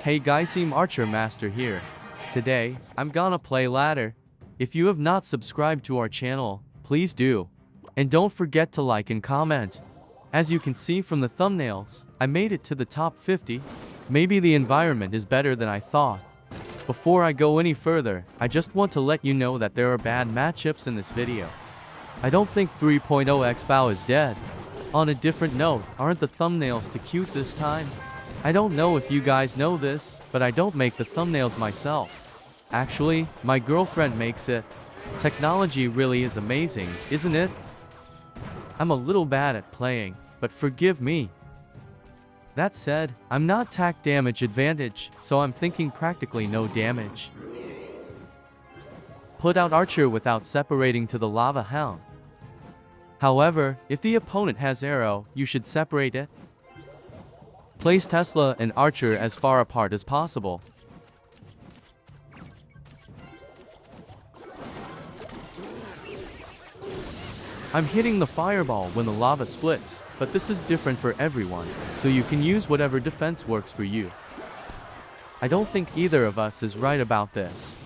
Hey guys, Team Archer Master here. Today, I'm gonna play ladder. If you have not subscribed to our channel, please do. And don't forget to like and comment. As you can see from the thumbnails, I made it to the top 50. Maybe the environment is better than I thought. Before I go any further, I just want to let you know that there are bad matchups in this video. I don't think 3.0 Xbow is dead. On a different note, aren't the thumbnails too cute this time? I don't know if you guys know this, but I don't make the thumbnails myself. Actually, my girlfriend makes it. Technology really is amazing, isn't it? I'm a little bad at playing, but forgive me. That said, I'm not attack damage advantage, so I'm thinking practically no damage. Put out Archer without separating to the Lava Hound. However, if the opponent has arrow, you should separate it. Place Tesla and Archer as far apart as possible. I'm hitting the fireball when the lava splits, but this is different for everyone, so you can use whatever defense works for you. I don't think either of us is right about this.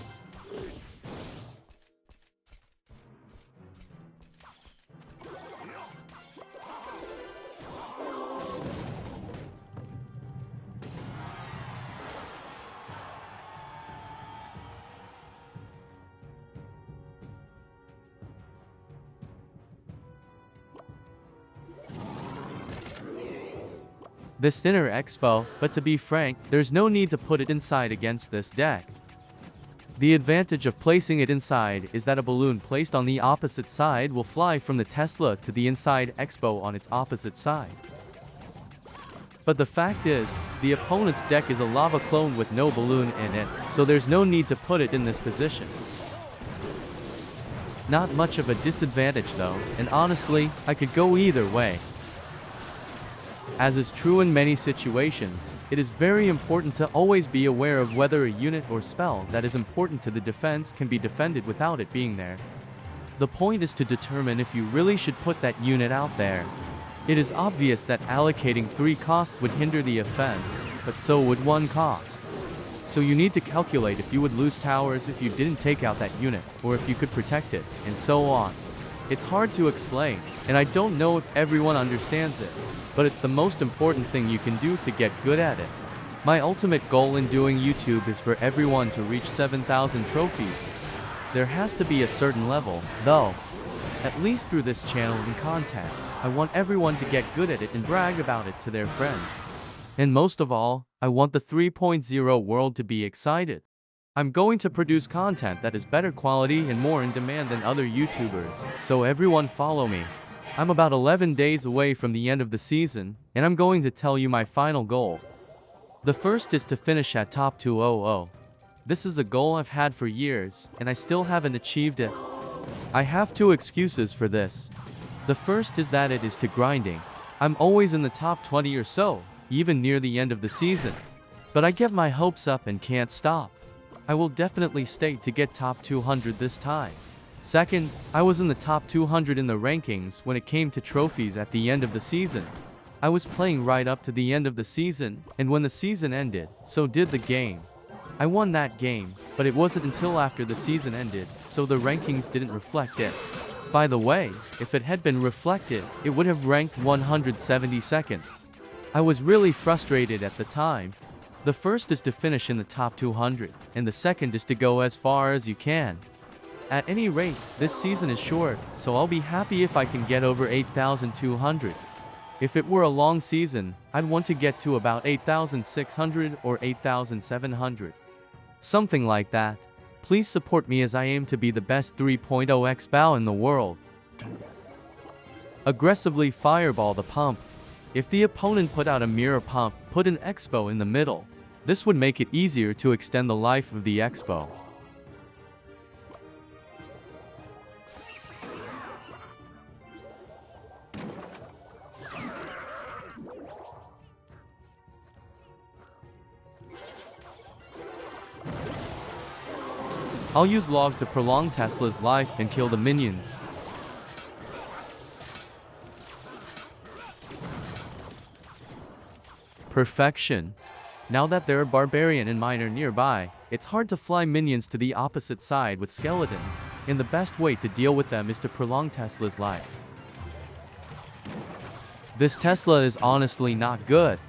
This inner Xbow, but to be frank, there's no need to put it inside against this deck. The advantage of placing it inside is that a balloon placed on the opposite side will fly from the Tesla to the inside Xbow on its opposite side. But the fact is, the opponent's deck is a lava clone with no balloon in it, so there's no need to put it in this position. Not much of a disadvantage though, and honestly, I could go either way. As is true in many situations, it is very important to always be aware of whether a unit or spell that is important to the defense can be defended without it being there. The point is to determine if you really should put that unit out there. It is obvious that allocating 3 costs would hinder the offense, but so would 1 cost. So you need to calculate if you would lose towers if you didn't take out that unit, or if you could protect it, and so on. It's hard to explain, and I don't know if everyone understands it, but it's the most important thing you can do to get good at it. My ultimate goal in doing YouTube is for everyone to reach 7,000 trophies. There has to be a certain level, though. At least through this channel and content, I want everyone to get good at it and brag about it to their friends. And most of all, I want the 3.0 world to be excited. I'm going to produce content that is better quality and more in demand than other YouTubers, so everyone follow me. I'm about 11 days away from the end of the season, and I'm going to tell you my final goal. The first is to finish at top 200. This is a goal I've had for years, and I still haven't achieved it. I have 2 excuses for this. The first is that it is to grinding. I'm always in the top 20 or so, even near the end of the season. But I get my hopes up and can't stop. I will definitely stay to get top 200 this time. Second, I was in the top 200 in the rankings when it came to trophies at the end of the season. I was playing right up to the end of the season, and when the season ended, so did the game. I won that game, but it wasn't until after the season ended, so the rankings didn't reflect it. By the way, if it had been reflected, it would have ranked 172nd. I was really frustrated at the time. The first is to finish in the top 200, and the second is to go as far as you can. At any rate, this season is short, so I'll be happy if I can get over 8,200. If it were a long season, I'd want to get to about 8,600 or 8,700. Something like that. Please support me as I aim to be the best 3.0 Xbow in the world. Aggressively fireball the pump. If the opponent put out a mirror pump, put an Xbow in the middle. This would make it easier to extend the life of the Xbow. I'll use log to prolong Tesla's life and kill the minions. Perfection. Now that there are barbarian and miner nearby, it's hard to fly minions to the opposite side with skeletons, and the best way to deal with them is to prolong Tesla's life. This Tesla is honestly not good.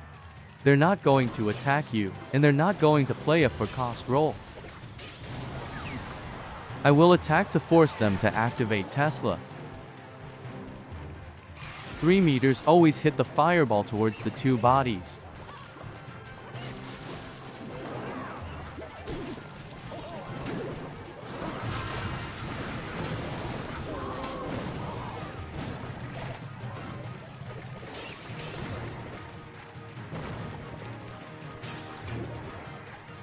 They're not going to attack you, and they're not going to play a for-cost role. I will attack to force them to activate Tesla. 3 meters always hit the fireball towards the two bodies.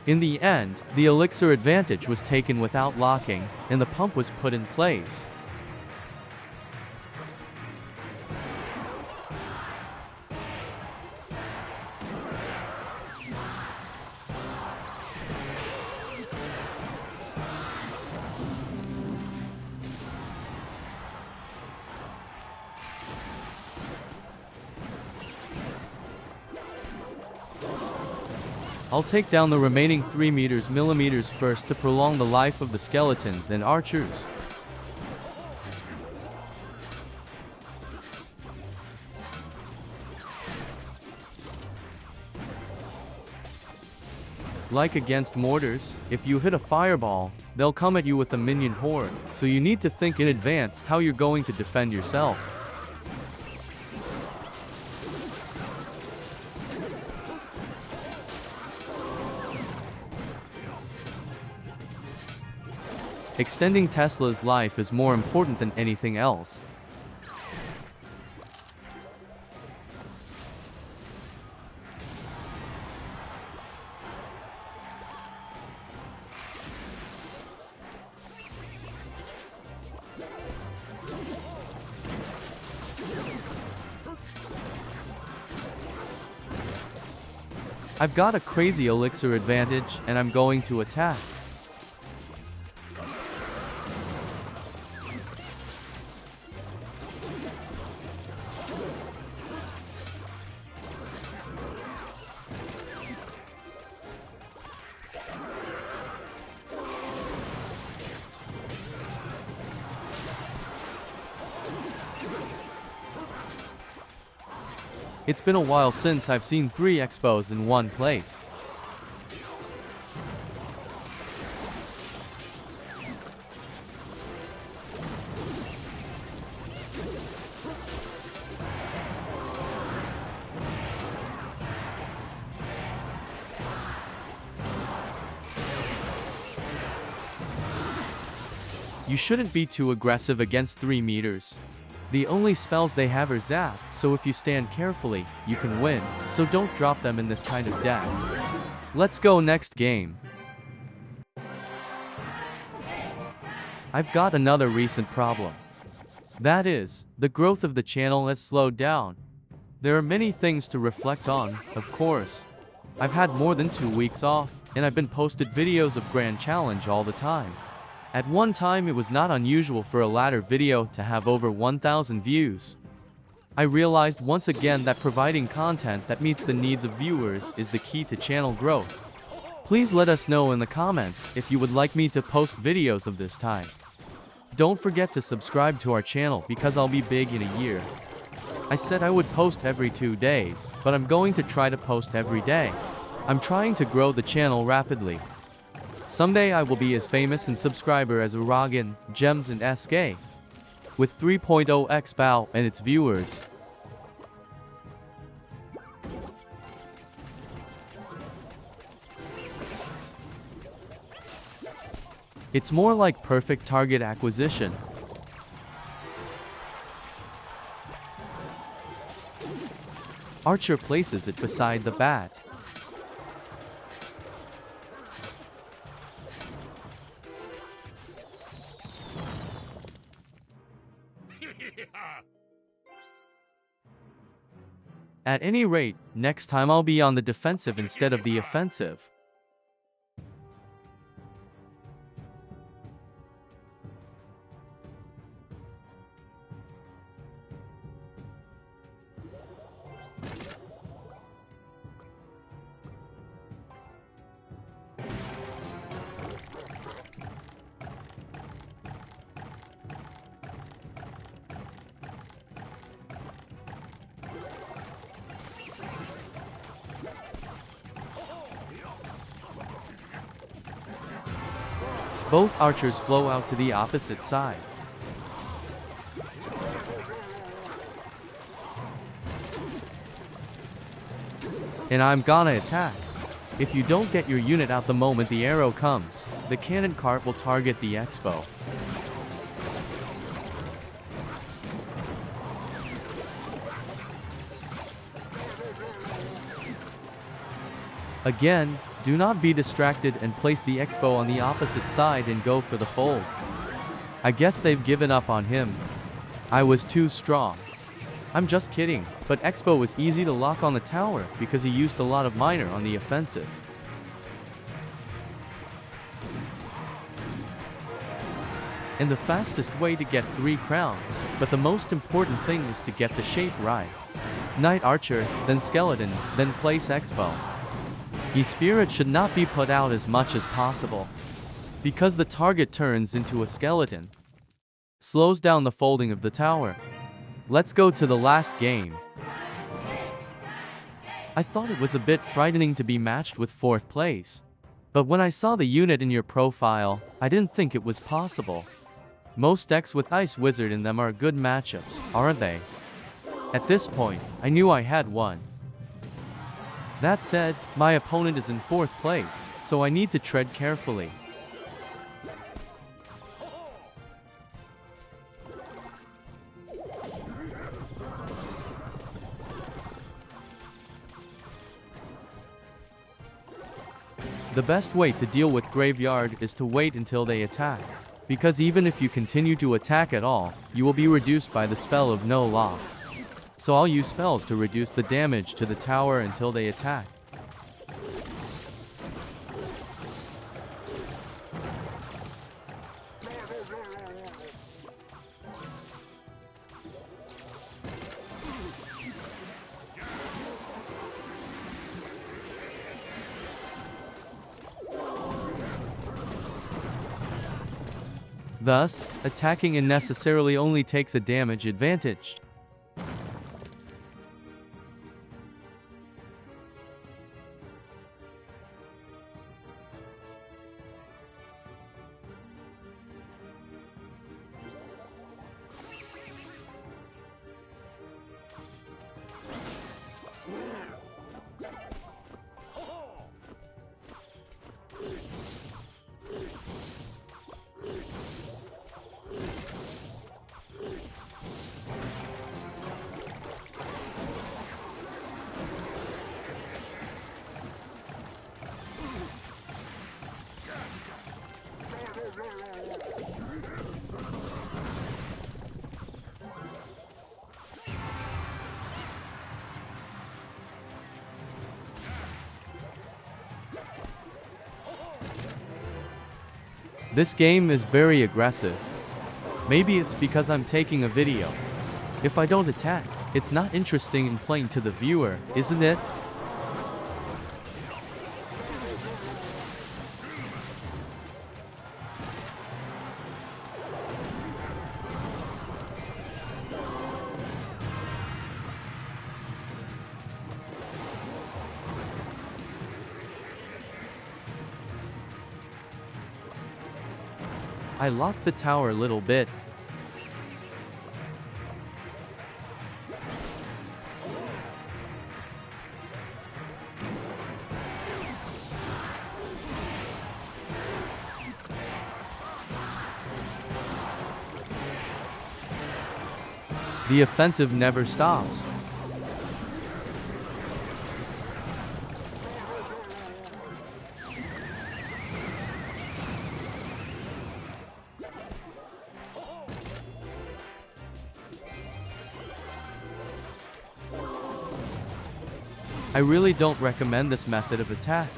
In the end, the elixir advantage was taken without locking, and the pump was put in place. I'll take down the remaining 3 millimeters first to prolong the life of the skeletons and archers. Like against mortars, if you hit a fireball, they'll come at you with a minion horde, so you need to think in advance how you're going to defend yourself. Extending Tesla's life is more important than anything else. I've got a crazy elixir advantage, and I'm going to attack. It's been a while since I've seen 3 Xbows in one place. You shouldn't be too aggressive against 3 meters. The only spells they have are zap, so if you stand carefully, you can win, so don't drop them in this kind of deck. Let's go next game. I've got another recent problem. That is, the growth of the channel has slowed down. There are many things to reflect on, of course. I've had more than 2 weeks off, and I've been posted videos of Grand Challenge all the time. At one time it was not unusual for a ladder video to have over 1,000 views. I realized once again that providing content that meets the needs of viewers is the key to channel growth. Please let us know in the comments if you would like me to post videos of this type. Don't forget to subscribe to our channel because I'll be big in a year. I said I would post every 2 days, but I'm going to try to post every day. I'm trying to grow the channel rapidly. Someday I will be as famous in subscriber as Uragan, Gems and SK. With 3.0 Xbow and its viewers. It's more like perfect target acquisition. Archer places it beside the bat. At any rate, next time I'll be on the defensive instead of the offensive. Both archers flow out to the opposite side. And I'm gonna attack. If you don't get your unit out the moment the arrow comes, the cannon cart will target the Xbow. Again, do not be distracted and place the Xbow on the opposite side and go for the fold. I guess they've given up on him. I was too strong. I'm just kidding, but Xbow was easy to lock on the tower because he used a lot of miner on the offensive. And the fastest way to get 3 crowns, but the most important thing is to get the shape right. Knight Archer, then Skeleton, then place Xbow. Your spirit should not be put out as much as possible, because the target turns into a skeleton. Slows down the folding of the tower. Let's go to the last game. I thought it was a bit frightening to be matched with 4th place. But when I saw the unit in your profile, I didn't think it was possible. Most decks with Ice Wizard in them are good matchups, aren't they? At this point, I knew I had one. That said, my opponent is in 4th place, so I need to tread carefully. The best way to deal with Graveyard is to wait until they attack. Because even if you continue to attack at all, you will be reduced by the spell of no lock. So I'll use spells to reduce the damage to the tower until they attack. Thus, attacking unnecessarily only takes a damage advantage. This game is very aggressive. Maybe it's because I'm taking a video. If I don't attack, it's not interesting in playing to the viewer, isn't it? I locked the tower a little bit. The offensive never stops. I really don't recommend this method of attack.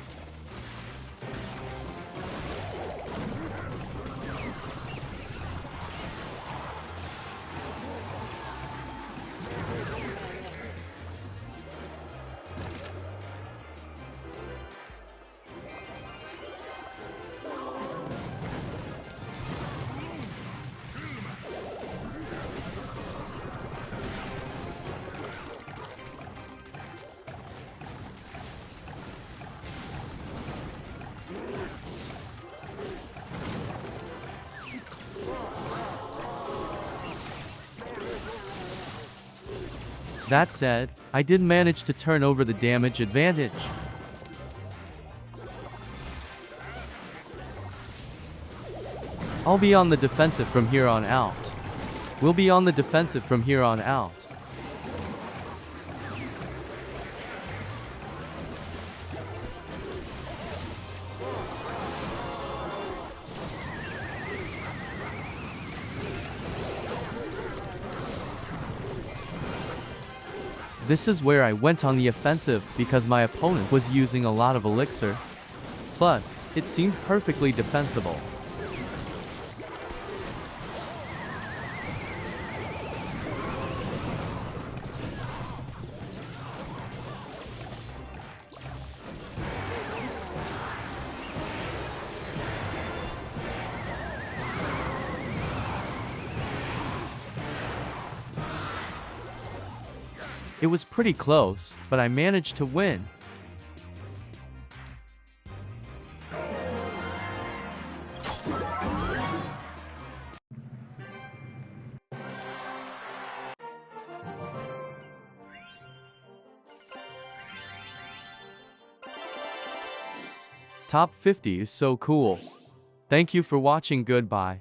That said, I did manage to turn over the damage advantage. I'll be on the defensive from here on out. We'll be on the defensive from here on out. This is where I went on the offensive because my opponent was using a lot of elixir. Plus, it seemed perfectly defensible. It was pretty close, but I managed to win. Top 50 is so cool. Thank you for watching. Goodbye.